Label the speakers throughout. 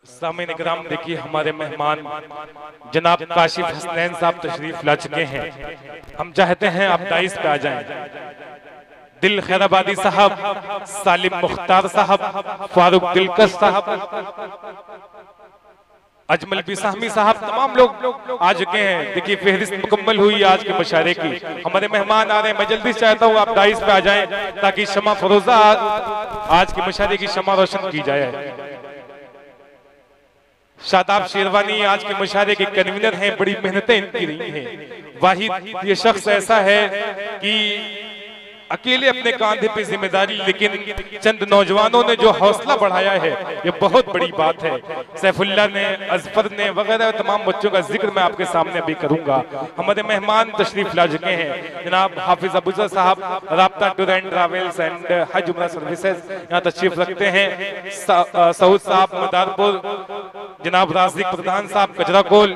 Speaker 1: सामईन इकराम, देखिए हमारे मेहमान जनाब काशिफ हसनैन साहब तशरीफ ला चुके हैं। हम चाहते हैं आप दाइस पे आ जाएं। दिल खैराबादी साहब, सालिम मुख्तार साहब, फारूक दिलकश साहब, अजमल बिसाहमी साहब, तमाम लोग आ चुके हैं। देखिए फहरिस्त मुकम्मल हुई आज के मुशायरे की। हमारे मेहमान आ रहे हैं। मैं जल्दी चाहता हूँ आप दाइस पे आ जाएं ताकि शमा फरोजा आज के मुशायरे की शमा रोशन की जाए। शादाब शेरवानी आज के मुशायरे के कन्वीनर हैं। बड़ी मेहनतें इनकी रही हैं। वाहिद ये शख्स ऐसा है कि अकेले अपने कांधे पे जिम्मेदारी, लेकिन चंद नौजवानों ने जो हौसला बढ़ाया है ये बहुत बड़ी बात है। सैफुल्लाह ने, अजफर ने वगैरह तमाम बच्चों का जिक्र मैं आपके सामने अभी करूंगा। हमारे मेहमान तशरीफ ला चुके हैं। जनाब हाफिज अबूजर साहब, राब्ता टूर एंड ट्रैवल्स एंड हज उम्रा सर्विसेज, यहाँ तशरीफ रखते हैं। सऊद साहब मदारपुर, जनाब राजिक प्रधान साहब कजराकोल,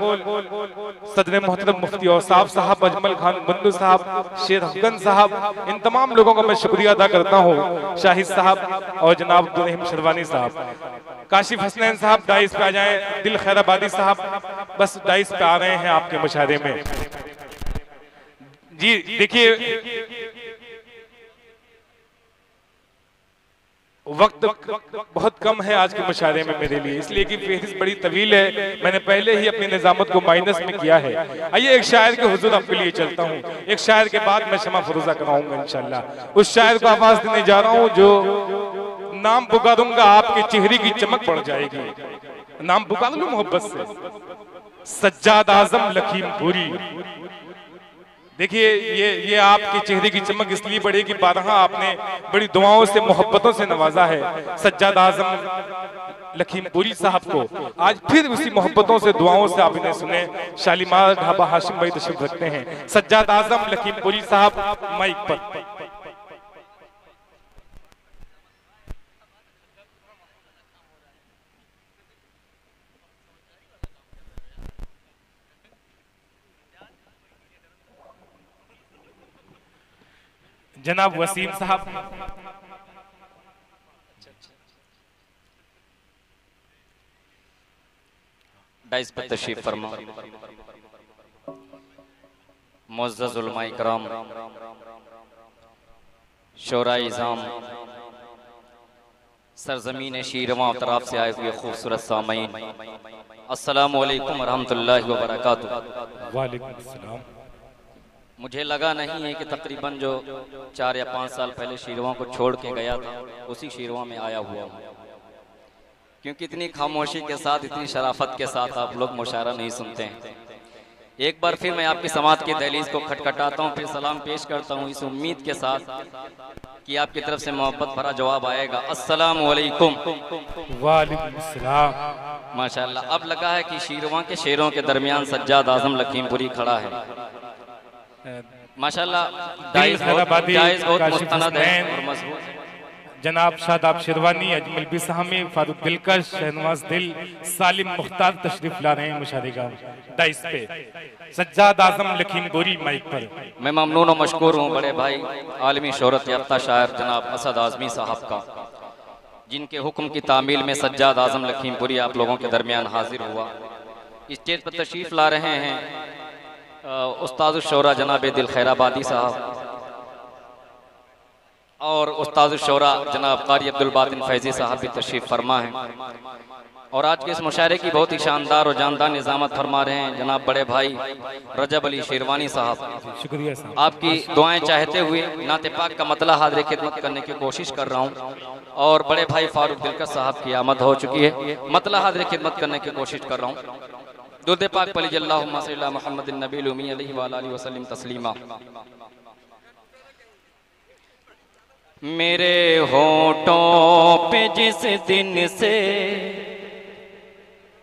Speaker 1: सदर मोहतरम मुफ्ती औसाफ साहब, अजमल खान मुन्नू साहब, शेर अफगन साहब, इन तमाम लोगों का मैं शुक्रिया अदा करता हूँ। शाहिद साहब और जनाब अब्दुल शरवानी साहब। काशिफ हसनैन साहब दाइस पे आ जाएं। दिल खैराबादी साहब बस दाइस पे आ रहे हैं आपके मुशायरे में। जी देखिए वक्त बहुत कम है आज के मुशायरे में मेरे लिए, इसलिए कि फहरिस्त बड़ी तवील है। मैंने पहले ही अपनी निजामत को माइनस में किया है। आइए एक शायर के हुजूर आपके लिए चलता हूँ। एक शायर के बाद मैं शमा फरोजा कराऊंगा इंशाल्लाह। उस शायर को आवाज देने जा रहा हूँ जो नाम पुकारूंगा आपके चेहरे की चमक बढ़ जाएगी। नाम पुकार लूं मोहब्बत से, सज्जाद आजम लखीमपुरी। देखिए ये आपके चेहरे की चमक इसलिए बढ़ेगी, बारहा आपने बड़ी दुआओं से मोहब्बतों से नवाजा है। सज्जाद आजम लखीमपुरी साहब को आज फिर उसी मोहब्बतों से दुआओं से आप इन्हें सुने। शालीमार ढाबा हाशिम भाई तशरीफ रखते हैं। सज्जाद आजम लखीमपुरी साहब माइक पर। जनाब वसीम साहब,
Speaker 2: डाइस पर तशरीफ फरमा। मुअज़्ज़ज़ उलमाए किराम, शोराए इज़ाम, सरजमीन शीरवां तरफ से आए हुए खूबसूरत सामईन, अस्सलामु अलैकुम वरहमतुल्लाहि व बरकातुहू।
Speaker 1: वालेकुम अस्सलाम।
Speaker 2: मुझे लगा नहीं है कि तकरीबन जो 4 या 5 साल पहले शीरवां को छोड़ के गया था उसी शीरवां में आया हुआ हूँ, क्योंकि इतनी खामोशी के साथ, इतनी शराफत के साथ आप लोग मुशायरा नहीं सुनते हैं। एक बार फिर मैं आपकी समात की दहलीज को खटखटाता हूँ, फिर सलाम पेश करता हूँ इस उम्मीद के साथ कि आपकी तरफ से मोहब्बत भरा जवाब आएगा। अस्सलामु अलैकुम।
Speaker 1: वालेकुम अस्सलाम।
Speaker 2: माशाअल्लाह। अब लगा है कि शीरवां के शेरों के दरमियान सज्जाद आजम लखीमपुरी खड़ा है। माशाअल्लाह दाइस बहुत मुस्तनद है और मजबूत।
Speaker 1: जनाब शादाब शेरवानी, अजमल बिसाहमी, फारूक दिलकश, शहनवाज दिल, सालिम मुख्तार तशरीफ ला रहे हैं मुशायरे का दाइस पे। सज्जाद आजम लखीमपुरी माइक पर।
Speaker 2: मैं ममनून और मशकूर हूँ बड़े भाई आलमी शोहरत याफ्ता शायर जनाब असद आजमी साहब का, जिनके हुक्म की तामील में सज्जाद आजम लखीमपुरी आप लोगों के दरमियान हाजिर हुआ। स्टेज पर तशरीफ ला रहे हैं उस्ताद शोरा जनाब दिल खैराबादी साहब और उस्ताद शोरा जनाब कारी अब्दुल बातिन फैजी साहब भी तशरीफ फरमा है। और आज के इस मुशायरे की बहुत ही शानदार और जानदार निज़ामत फरमा रहे हैं जनाब बड़े भाई रजब अली शेरवानी साहब।
Speaker 1: शुक्रिया साहब।
Speaker 2: आपकी दुआएं चाहते हुए नाते पाक का मतला हाज़िर खिदमत करने की कोशिश कर रहा हूँ और बड़े भाई फारूक दिलकश साहब की आमद हो चुकी है। मतला हाज़िर खिदमत करने की कोशिश कर रहा हूँ। दुरूद पाक पढ़िए, अल्लाहुम्मा सल्ली अला मुहम्मदिन नबील उम्मी अलैहि व आलिहि वसल्लम तस्लीमा। मेरे होठों पे जिस दिन से,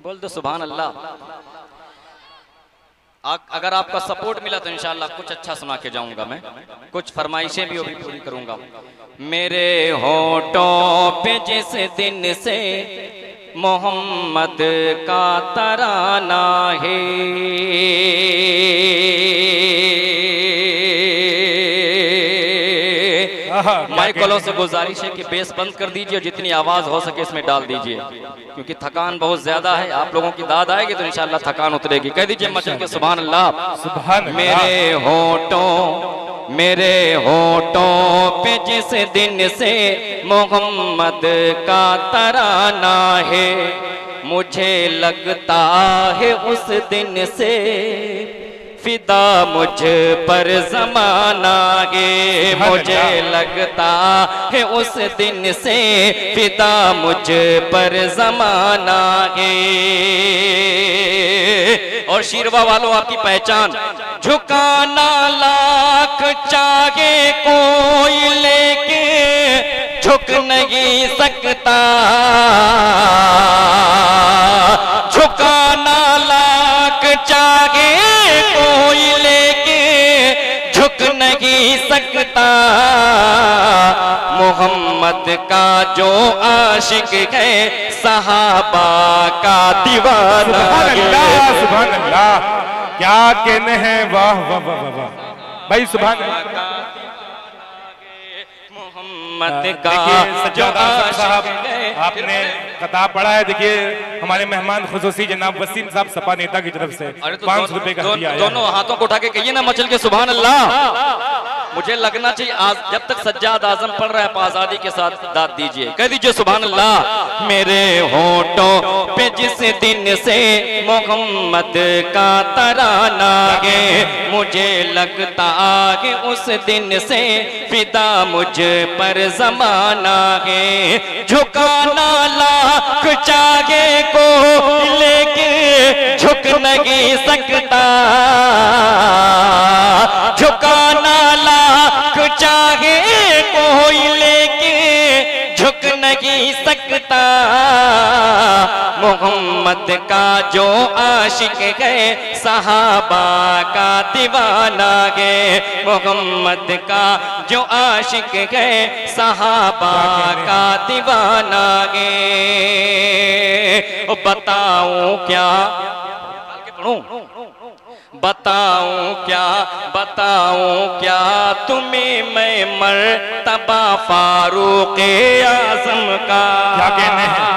Speaker 2: बोल दो सुभान अल्लाह। अगर आपका सपोर्ट मिला तो इंशाअल्लाह कुछ अच्छा सुना के जाऊंगा मैं, कुछ फरमाइशें भी अभी पूरी करूंगा। मेरे होठों पे जिस दिन से मोहम्मद का तराना है, माइक वालों से गुजारिश है कि बेस बंद कर दीजिए, जितनी आवाज हो सके इसमें डाल दीजिए, क्योंकि थकान बहुत ज्यादा है। आप लोगों की दाद आएगी तो इंशाल्लाह थकान उतरेगी। कह दीजिए मचल के सुभान अल्लाह।
Speaker 1: सुभान अल्लाह।
Speaker 2: मेरे होठों पे जिस दिन से मोहम्मद का तराना है, मुझे लगता है उस दिन से फिदा मुझ पर जमाना है। मुझे लगता है उस दिन से फिदा मुझ पर जमाना है। और शीरवा वालों आपकी पहचान, झुकाना लाख चाहे कोई लेके झुक नहीं सकता, झुकाना लाख चाहे कोई लेके झुक नहीं सकता। मोहम्मद का जो आशिक है सहाबा का दीवाना।
Speaker 1: सुभान अल्लाह, सुभान अल्लाह, क्या कहने हैं, वाह वाह वाह वाह भाई, सुभान अल्लाह।
Speaker 2: मोहम्मद का
Speaker 1: जो साहब आपने किताब पढ़ा है, देखिए हमारे मेहमान खुसूसी जनाब वसीम साहब सपा नेता की तरफ से 500 रुपए का हदिया आया।
Speaker 2: दोनों हाथों को उठा के कहिए ना मचल के सुभान अल्लाह। मुझे लगना चाहिए जब तक सज्जाद आजम पढ़ रहा है आप आजादी के साथ दाद दीजिए, कह दीजिए सुभान अल्लाह। मेरे होठों पे जिस दिन से मोहम्मद का तराना है, मुझे लगता है उस दिन से फिदा मुझ पर जमाना है। झुकाना लाख चाहे को लेके झुक नहीं सकता, झुकाना लाख चाहे कोई लेके झुक नहीं सकता। मोहम्मद का जो आशिक है सहाबा का दीवाना है। मोहम्मद का जो आशिक है सहाबा का दीवाना है। बताऊं क्या, बताऊं क्या तुम्हें मैं मर्तबा फारूक आजम का,
Speaker 1: क्या कहने हैं?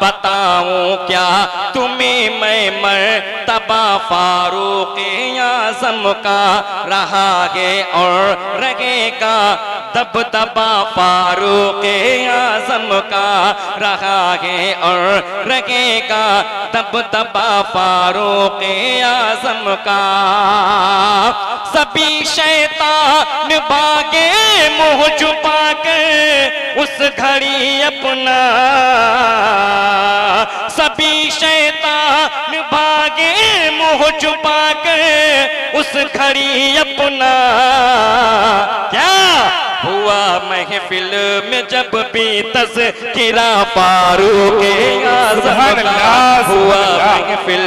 Speaker 2: बताऊं क्या तुम्हें मैं मर्तबा फारूक आजम का रहा है और रहेगा दबदबा फारूक आजम का रहा है और रहेगा दबदबा फारूक आजम का। सभी शैतान भागे मुंह छुपा के उस घड़ी अपना, सभी शैतान भागे मुंह छुपा के उस घड़ी अपना। क्या हुआ महफिल में जब भी तज़किरा फारूक आज़म का, हुआ महफिल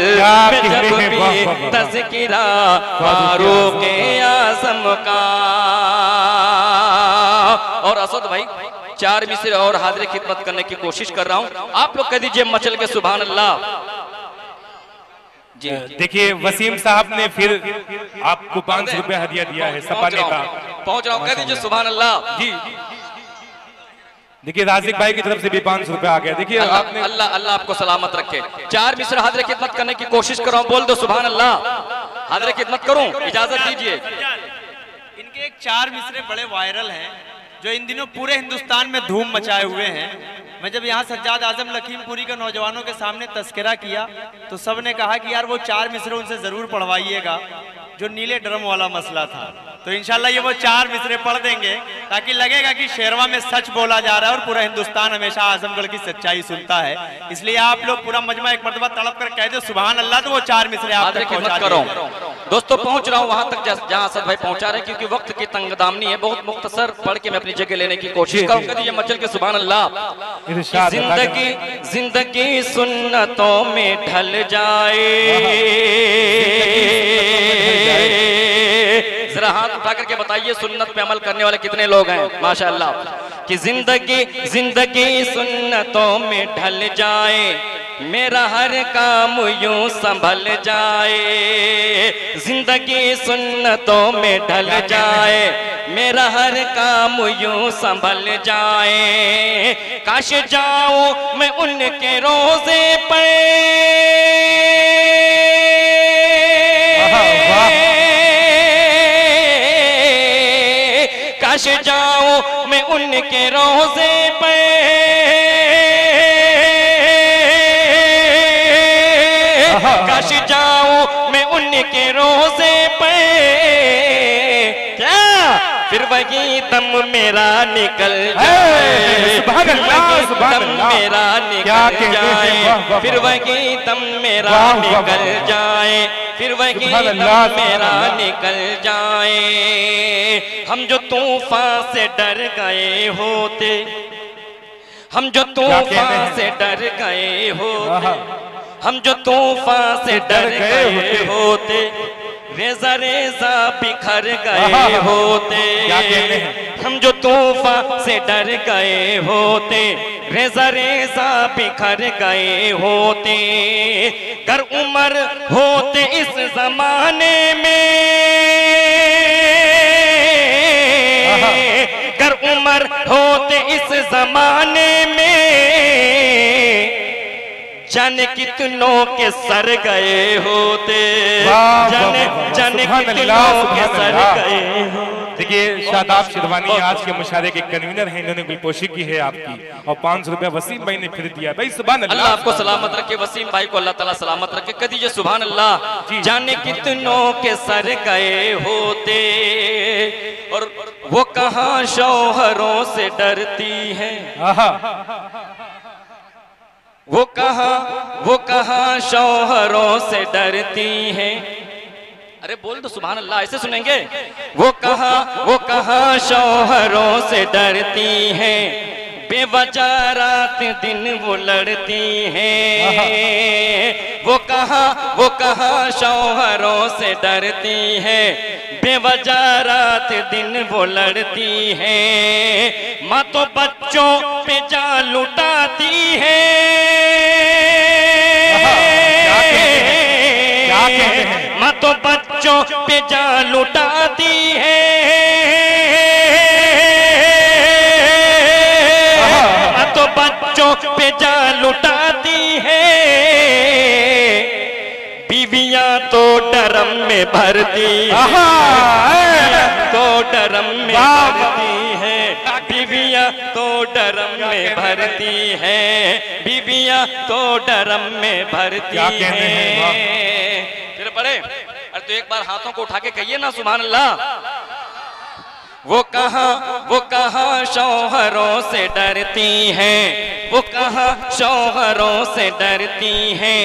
Speaker 2: में जब भी तज़किरा फारूक आज़म का। और असद भाई 4 मिसरे और हाजिर खिदमत करने की कोशिश कर रहा हूं, आप लोग कह दीजिए मचल के सुभान अल्लाह।
Speaker 1: देखिए वसीम साहब ने फिर आपको 500 रुपए हदिया दिया है सपा नेता।
Speaker 2: पहुंच रहा हूं, कह दीजिए सुभान अल्लाह जी।
Speaker 1: देखिए राजिक भाई की तरफ से भी 500 रुपए आ गया। देखिए आपने
Speaker 2: अल्लाह अल्लाह आपको सलामत रखे। 4 मिसरे हाजिर खिदमत करने की कोशिश कर रहा हूं, बोल दो सुभान अल्लाह। हाजिर खिदमत करूं, इजाजत दीजिए।
Speaker 3: इनके एक 4 मिसरे बड़े वायरल हैं जो इन दिनों पूरे हिंदुस्तान में धूम मचाए हुए हैं। मैं जब यहाँ सज्जाद आजम लखीमपुरी के नौजवानों के सामने तस्करा किया तो सब ने कहा कि यार वो 4 मिसरे उनसे जरूर पढ़वाइएगा जो नीले ड्रम वाला मसला था। तो इंशाल्लाह ये वो 4 मिसरे पढ़ देंगे ताकि लगेगा कि शेरवा में सच बोला जा रहा है और पूरा हिंदुस्तान हमेशा आजमगढ़ की सच्चाई सुनता है। इसलिए आप लोग पूरा मजमा एक मरतबा तड़प कर कह दे सुभान अल्लाह, तो वो 4 मिसरे आप तक पहुंचा देंगे।
Speaker 2: दोस्तों पहुंच रहा हूं वहां तक जहां असद भाई पहुंचा रहे हैं, क्योंकि वक्त की तंगदामनी है। बहुत मुख्तसर पढ़ के मैं अपनी जगह लेने की कोशिश करूंगा। ये मचल के सुभान अल्लाह। जिंदगी सुन्नतों में ढल जाए, जरा हाथ उठा करके बताइए सुन्नत पे अमल करने वाले कितने लोग हैं माशाअल्लाह। कि जिंदगी सुन्नतों में ढल जाए, मेरा हर काम यूं संभल जाए, जिंदगी सुन्नतों में ढल जाए, मेरा हर काम यूं संभल जाए, काश जाऊं मैं उनके रोजे पे, काश जाऊं मैं उनके रोजे पे, काश जाऊं मैं उनके रोजे पे, क्या फिर वही दम मेरा निकल जाए, दम मेरा निकल जाए, फिर वही दम मेरा निकल जाए, फिर वही दम मेरा निकल जाए। हम जो तूफान से डर गए होते, हम जो तूफान से डर गए होते, हम जो तूफान से डर गए होते, रेजा रेजा बिखर गए होते, हम जो तूफान से डर गए होते, रेजा रेजा बिखर गए होते, कर उमर होते इस जमाने में, कर उमर होते इस जमाने में, जाने कितनों के सर गए होते, जाने जाने कितनों के सर गए होते।
Speaker 1: देखिए शादाब शिरवानी आज के मुशायरे के कन्वीनर हैं, इन्होंने कोई कोशिश की है आपकी, और 500 रुपया वसीम भाई ने फिर दिया। भाई सुभान अल्लाह,
Speaker 2: अल्लाह आपको सलामत रखे, वसीम भाई को अल्लाह ताला सलामत रखे, कह दीजिए सुभान अल्लाह। जाने कितनों के सर गए होते, और वो कहाँ शौहरों से डरती है, वो कहाँ शौहरों से डरती है, अरे बोल दो सुभान अल्लाह, ऐसे सुनेंगे। वो कहाँ शौहरों से डरती है, बेवजह रात दिन वो लड़ती है, वो कहाँ शौहरों से डरती है, बेवजह रात दिन वो लड़ती है, माँ तो बच्चों पे जान लुटाती है, माँ तो बच्चों पे जान लुटाती है, माँ तो बच्चों पे जान लुटाती है, बीवियां तो डरम में भरती है, तो डरम में भरती है, बीवियां तो डरम में भरती है, बीवियां तो डरम में भरती है। फिर पढ़े, अरे तो एक बार हाथों को उठा के कहिए ना सुभान अल्लाह। वो कहाँ शौहरों से डरती हैं, वो कहाँ शौहरों से डरती हैं,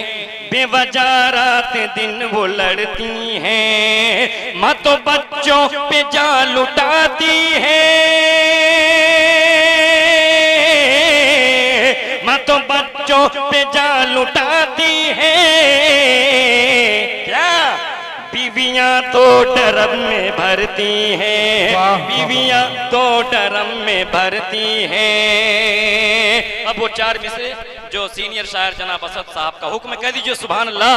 Speaker 2: बेवजह रात दिन वो लड़ती हैं, माँ तो बच्चों पे जान लुटाती है, माँ तो बच्चों पे जान लुटाती है, क्या बीवियां तो डरम में भरती हैं, बीवियां तो डरम में भरती हैं। अब वो 4 मिसरे जो सीनियर शायर जनाब असद साहब का हुक्म, कह दीजिए सुभान अल्लाह।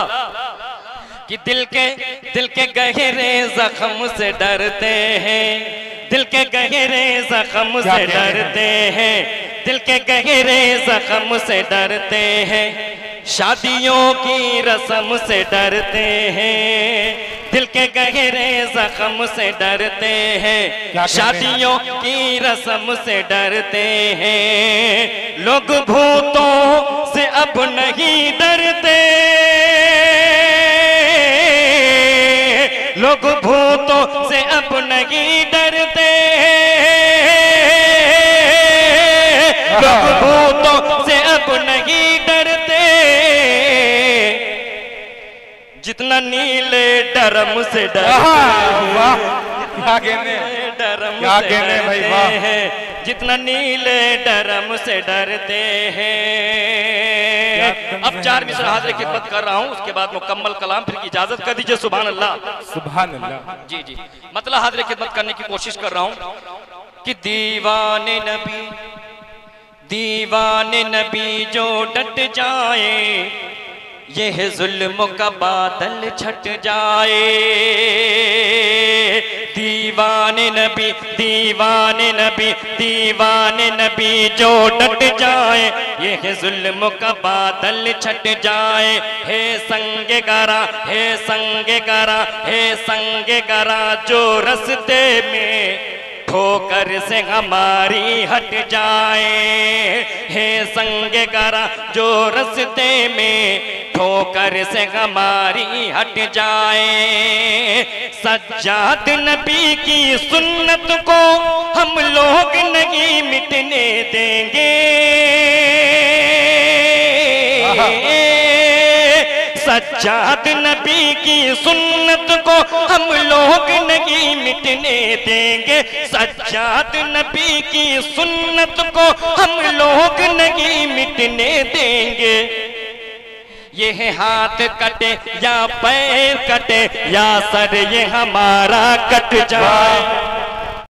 Speaker 2: कि दिल के गहरे जख्म से डरते हैं, दिल के गहरे जख्म से डरते हैं, दिल के गहरे जख्म से डरते हैं, शादियों की रस्म से डरते हैं, दिल के गहरे जख्म से डरते हैं, शादियों की रस्म से डरते हैं, लोग भूतों से अब नहीं डरते, लोग भूतों से अब नहीं डरते, लोग भूतों से अब नहीं डरते, जितना नीले डरम से डरते हैं, जितना नीले डरम से डरते हैं। अब 4 मिसर हाजिर खिदमत कर रहा हूँ, उसके बाद मुकम्मल कलाम, फिर इजाजत कर दीजिए सुभान अल्लाह।
Speaker 1: सुभान अल्लाह।
Speaker 2: जी जी, मतलब हाजिर खिदमत करने की कोशिश कर रहा हूँ कि दीवाने नबी दीवाने नबी जो डट जाए, यह जुल्म का बादल छट जाए। दीवाने नबी, दीवाने नबी, दीवाने नबी जो डट जाए, यह जुल्म का बादल छट जाए। हे संगे गरा, हे संगे गरा, हे संगे गरा, जो रस्ते में ठोकर से हमारी हट जाए। हे संगे गरा, जो रस्ते में ठोकर से हमारी हट जाए। सज्जाद नबी की सुन्नत को हम लोग नहीं मिटने देंगे। सज्जाद नबी की सुन्नत को हम लोग नहीं मिटने देंगे। सज्जाद नबी की सुन्नत को हम लोग नहीं मिटने देंगे। यह हाथ कटे या पैर कटे या सर ये हमारा कट जाए।